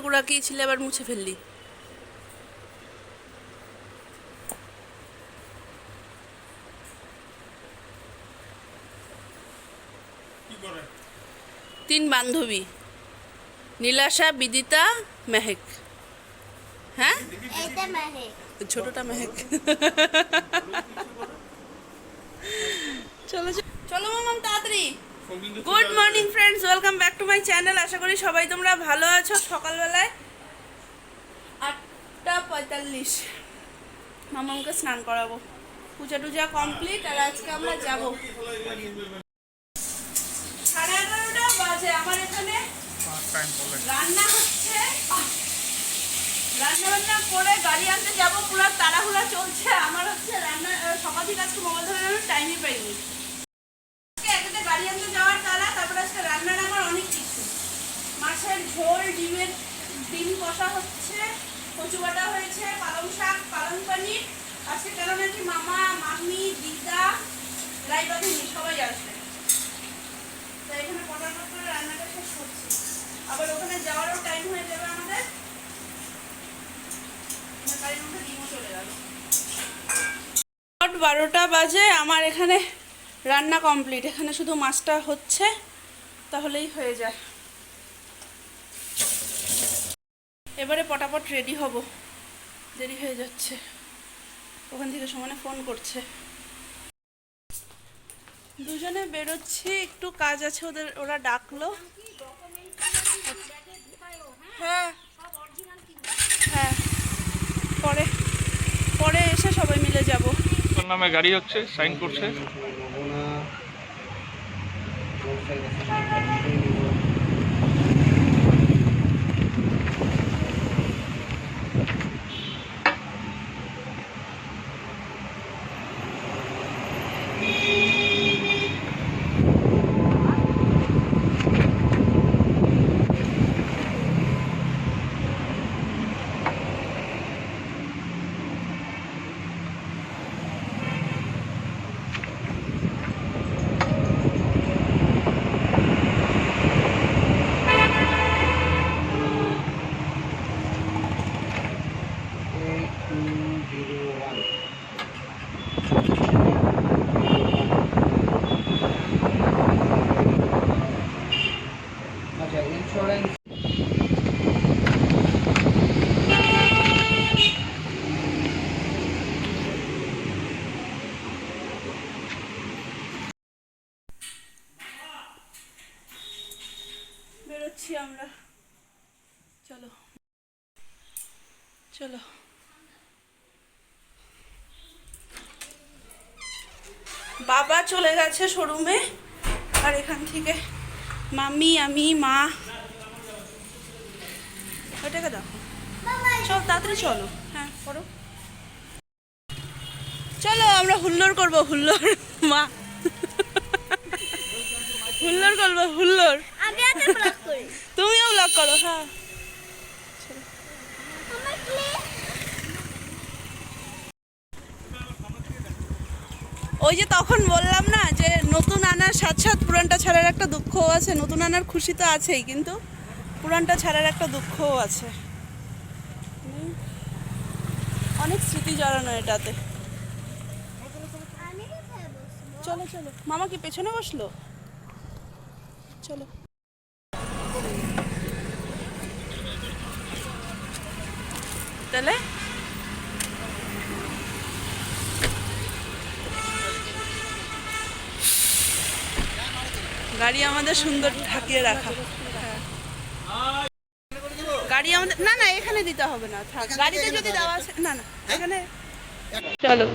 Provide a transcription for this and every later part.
গুড়াকিয়েছিলে আবার মুছে ফেললি। তিন বান্ধবী, নীলাশা, বিদিতা, মেহেক। হ্যাঁ, ছোটটা মেহেক। চলো চলো মামাম তাড়াতাড়ি। Good morning friends, welcome back to my channel. আশা করি সবাই তোমরা ভালো আছো। সকালবেলায় 8:45 মামামকে স্নান করাবো, পূজা টুজা কমপ্লিট। আর আজকে আমরা যাব 11:30 বাজে। আমার এখানে রান্না হচ্ছে, রান্না বান্না করে গাড়ি আনতে যাবো, পুরো তাড়াহুড়া চলছে। আমার হচ্ছে রান্না সকাল থেকে আজকে মোবাইল ধরে টাইমই পাইনি। একসাথে গাড়ি আনতে যাওয়ার তারা, তারপরে আজকে রান্নার আমার অনেক কিছু। মাছের ঝোল, ডিম কষা হচ্ছে, কচু বাটা হয়েছে, পালং শাক, পালং পনির। আজকে কেন নাকি মামা, মামি, দিদা, রাইবাদিনী সবাই আসবে, তাই এখানে পটাপট করে রান্নাটা শেষ করছি। আবার ওখানে যাওয়ারও টাইম হয়ে যাবে আমাদের। গাড়ির মধ্যে ডিমও চলে গেল। 12টা বাজে, আমার এখানে রান্না কমপ্লিট। এখানে শুধু মাছটা হচ্ছে, তাহলেই হয়ে যায়। এবারে পটাপট রেডি হব, দেরি হয়ে যাচ্ছে। ওখান থেকে সমানে ফোন করছে। দুজনে বেরোচ্ছি, একটু কাজ আছে ওদের, ওরা ডাকলো। হ্যাঁ হ্যাঁ, পরে পরে এসে সবাই মিলে যাব। নামে গাড়ি হচ্ছে, সাইন করছে। বেরোচ্ছি আমরা, চলো চলো। বাবা চলে গেছে শোরুমে, আর এখান থেকে মাম্মি, আমি, মা। ওটাকে দেখো, চল তাড়াতাড়ি চলো। হ্যাঁ করো, চলো আমরা হুল্লোড় করবো, হুল্লোড়। মা হুল্লোড় করবো, হুল্লোড়। তুমিও ব্লগ করো। হ্যাঁ ওই যে তখন বললাম না যে নতুন আনার সাথে সাথে পুরানটা ছাড়ার একটা দুঃখও আছে। নতুন আনার খুশি তো আছেই, কিন্তু পুরানটা ছাড়ার একটা দুঃখও আছে। অনেক স্মৃতি জড়ানো এটাতে। চলো চলো, মামা কি পেছনে বসলো? চলো। তাহলে গাড়ি আমাদের সুন্দর ঢাকিয়ে রাখা। গাড়ি আমাদের, না না এখানে দিতে হবে না, থাক। গাড়িতে যদি দেওয়া আছে, না না এখানে। চলো।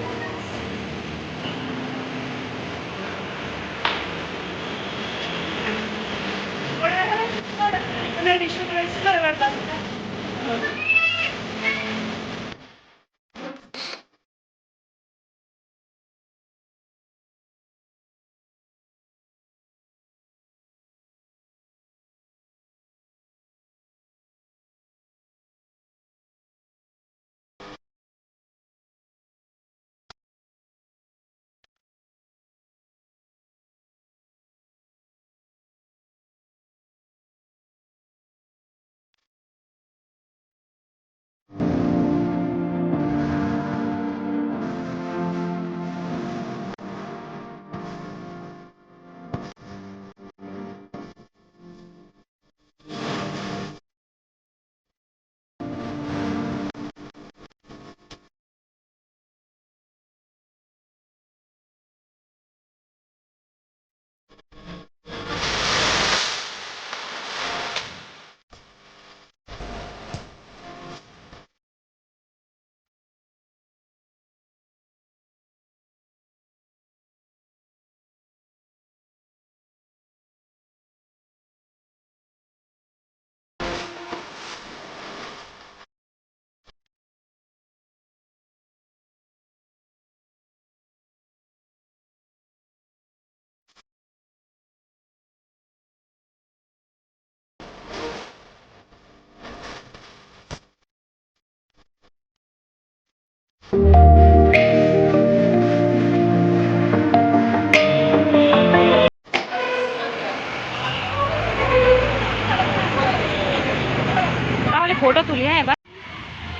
ফটো তুলি হ্যাঁ এবার।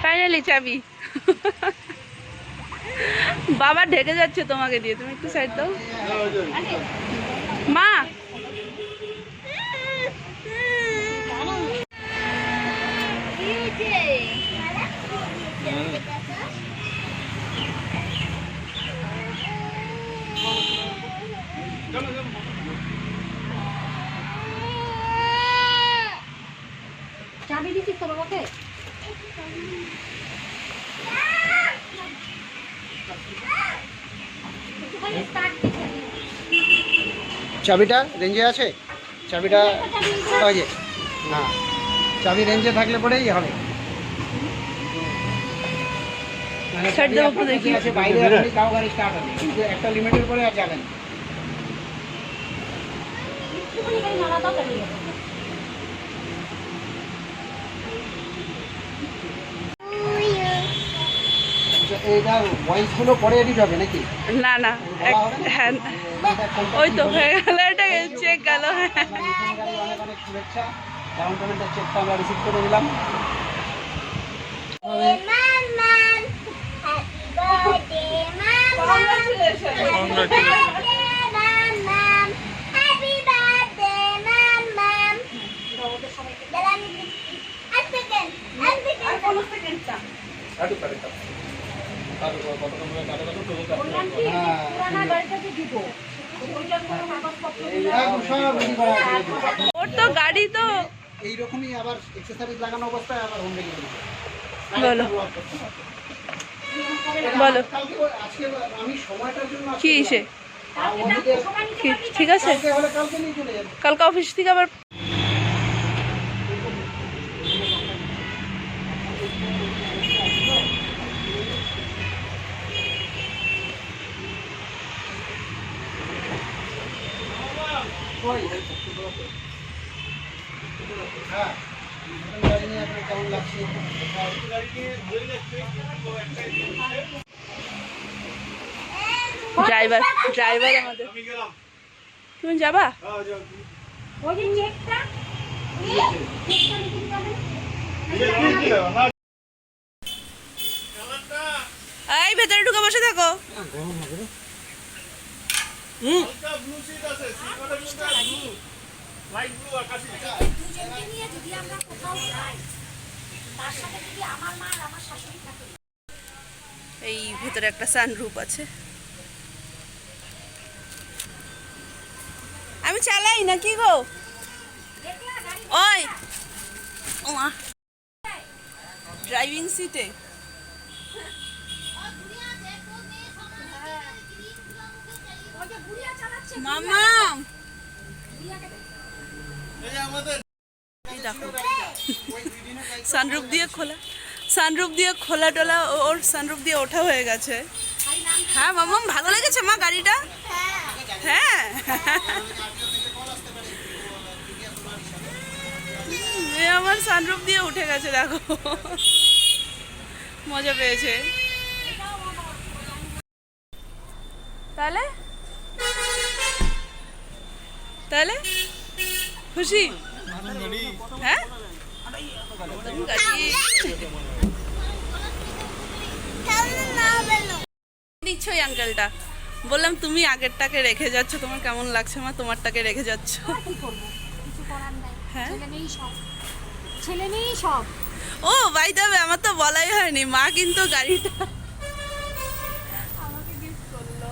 ফাইনালি চাবি। বাবা ঢেকে যাচ্ছে তোমাকে দিয়ে, তুমি একটু সাইড দাও মা। চাবি দিচ্ছিস তো বাবাকে? চাবিটা রেঞ্জে আছে? চাবিটা ওই যে না, চাবি রেঞ্জে থাকলে পরেই হবে। মানে ছাড় দেবো একটু দেখি। আছে বাইরে এখনই তাও গাড়ি স্টার্ট হবে, কিন্তু একটা লিমিটের পরে আর যাবে না। আচ্ছা, এইটা ভয়েসগুলো পরে এডিট হবে নাকি? না না হ্যাঁ ওই তো হয়ে গেল, এটা চেক গেল। হ্যাঁ অনেক অনেক শুভেচ্ছা। ডাউন পেমেন্টের চেকটা আমরা রিসিভ করে দিলাম। ওর তো গাড়ি তো এইরকমই আবার এক্সেসরিজ লাগানো অবস্থায় আবার হোম ডেলিভারি। বলো বলো আজকে আমি সময়টার জন্য কি সে ঠিক আছে, কালকে নিয়ে চলে যাবো। কালকে অফিস থেকে আবার হ্যাঁ, গাড়ি নিয়ে আপনার কেমন লাগছে? ড্রাইভার আমাদের। তুমি যাবা? এই ভেতরে ঢুকে বসে থাকো। এই ভেতরে একটা সানরুফ আছে। আমি চালাই না কি গো? ওই ওমা ড্রাইভিং সিটে মামা সানরুফ দিয়ে খোলা টোলা, ওর সানরুফ দিয়ে ওঠা হয়ে গেছে। হ্যাঁ মামাম ভালো লেগেছে মা গাড়িটা? হ্যাঁ এ আমার সানরুফ দিয়ে উঠে গেছে, দেখো মজা পেয়েছে। তাহলে তাহলে খুশি? হ্যাঁ নিশ্চয়ই আঙ্কেলটা বললাম তুমি আগেরটাকে রেখে যাচ্ছ, তোমার কেমন লাগছে মা তোমারটাকে রেখে যাচ্ছ? হ্যাঁ ছেলে নেই সব। ও বাই দ্য ওয়ে আমার তো বলাই হয়নি, মা কিন্তু গাড়িটা আমাকে গিফট করলো।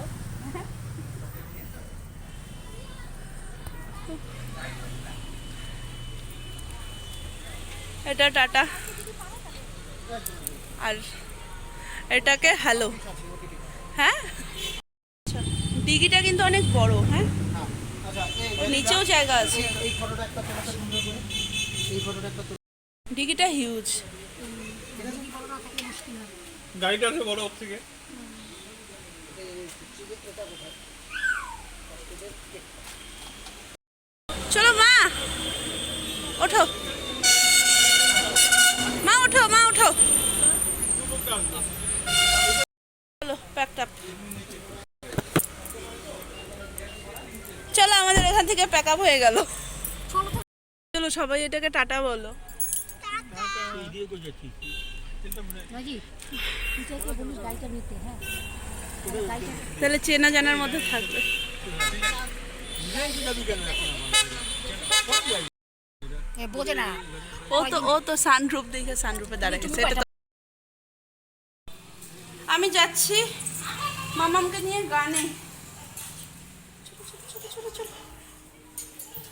এটা টাটা আর এটাকে হ্যালো। হ্যাঁ ডিগিটা কিন্তু অনেক বড়। হ্যাঁ নিচেও জায়গা আছে। এই ফটোটা একটা তোমাকে সুন্দর করে, এই ফটোটা একটা ডিগিটা হিউজ। গাড়িটা আছে বড় ওর থেকে। চলো মা ওঠো, মা ওঠো, মা ওঠো, চলো প্যাকড আপ। চলো আমাদের এখান থেকে প্যাক আপ হয়ে গেল। চলো সবাই এটাকে টাটা বলো। বাজি টিচারকে বলিস গাড়িটা নিতে হ্যাঁ গাড়িটা তাহলে চেনা জানার মধ্যে থাকবে। বোঝে না ও তো সানরুফ দেখে সানরুফে দাঁড়িয়ে গেছে। এটা তো- আমি যাচ্ছি মামামকে নিয়ে গানে।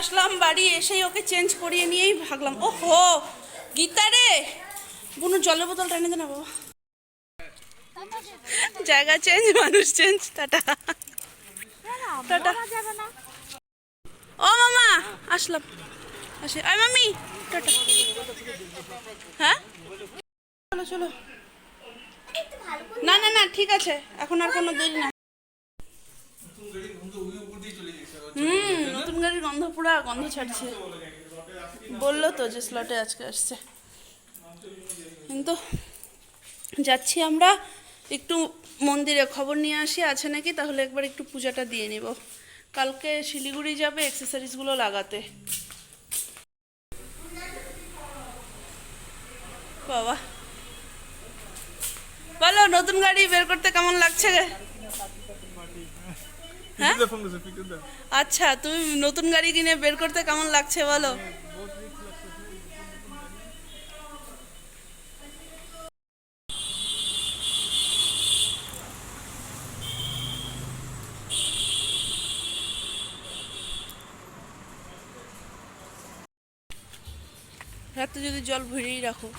আসলাম বাড়ি, এসেই ওকে চেঞ্জ করিয়ে নিয়েই ভাগলাম। ওহো গীতা রে, বুনু জলের বোতল টেনে দে না বাবা। জায়গা চেঞ্জ, মানুষ চেঞ্জ। Tata tata. যাবে না ও মামা আসলাম, আসে আয় মামি টাটা। হ্যাঁ চলো চলো। না না না ঠিক আছে, এখন আর কোনো দেরি না। নতুন গাড়ির গন্ধ, পুরা গন্ধ ছাড়ছে। বললো তো যে স্লটে আজকে আসছে। কিন্তু যাচ্ছি আমরা একটু মন্দিরে, খবর নিয়ে আসি আছে নাকি, তাহলে একবার একটু পূজাটা দিয়ে নিব। কালকে শিলিগুড়ি যাবে অ্যাক্সেসরিজগুলো লাগাতে। বাবা বলো, নতুন গাড়ি বের করতে কেমন লাগছে? হ্যাঁ আচ্ছা, তুমি নতুন গাড়ি কিনে বের করতে কেমন লাগছে বলো? রাতে যদি জল ভরেই রাখো।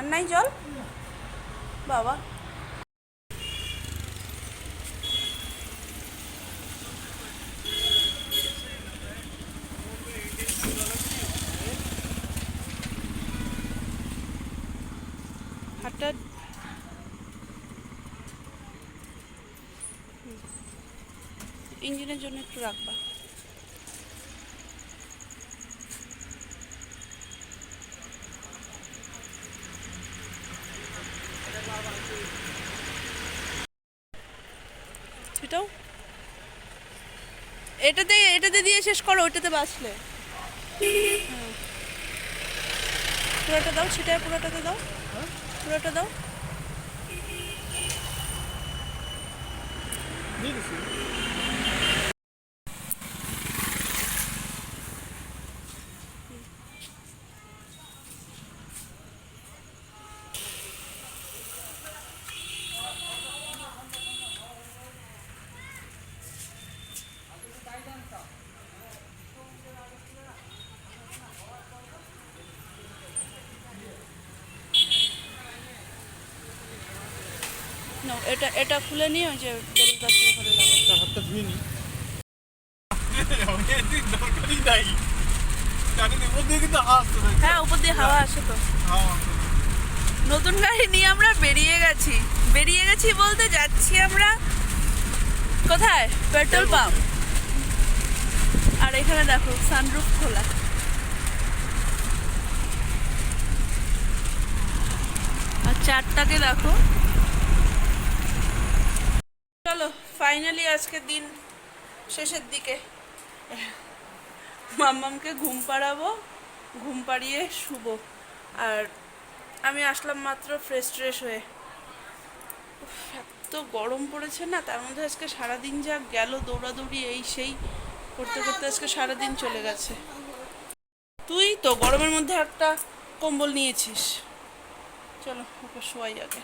আর নাই জল বাবা। হাতটা ইঞ্জিনের জন্য একটু রাখবা। সেটাও এটাতে দিয়ে শেষ করো, ওইটাতে বাঁচলে। পুরোটা দাও, ছিটায় পুরোটাতে দাও, পুরোটা দাও। দিয়ে দিছি। নাও, এটা খুলে নিয়ে ওই যে বেলুন গাছের ওখানে লাগাও। একটা হাতটা ধুয়ে নি। দরকারই নাই। গাড়ির উপর দিয়ে কিন্তু হাওয়া আসতে থাকে। হ্যাঁ, উপর দিয়ে হাওয়া আসে তো। হাওয়া। নতুন গাড়ি নিয়ে আমরা বেরিয়ে গেছি বলতে যাচ্ছি আমরা কোথায়? Petrol pump. আর এখানে দেখো সানরুফ খোলা। আর চারটাকে দেখো। চলো ফাইনালি আজকের দিন শেষের দিকে। মাম্মামকে ঘুম পাড়াবো, ঘুম পাড়িয়ে শুবো। আর আমি আসলাম মাত্র ফ্রেশ হয়ে। উফ, এত গরম পড়েছে না, তার মধ্যে আজকে সারাদিন যা গেল দৌড়াদৌড়ি এই সেই করতে করতে আজকে সারাদিন চলে গেছে। তুই তো গরমের মধ্যে একটা কম্বল নিয়েছিস। চলো ওকে শোয়াই আগে।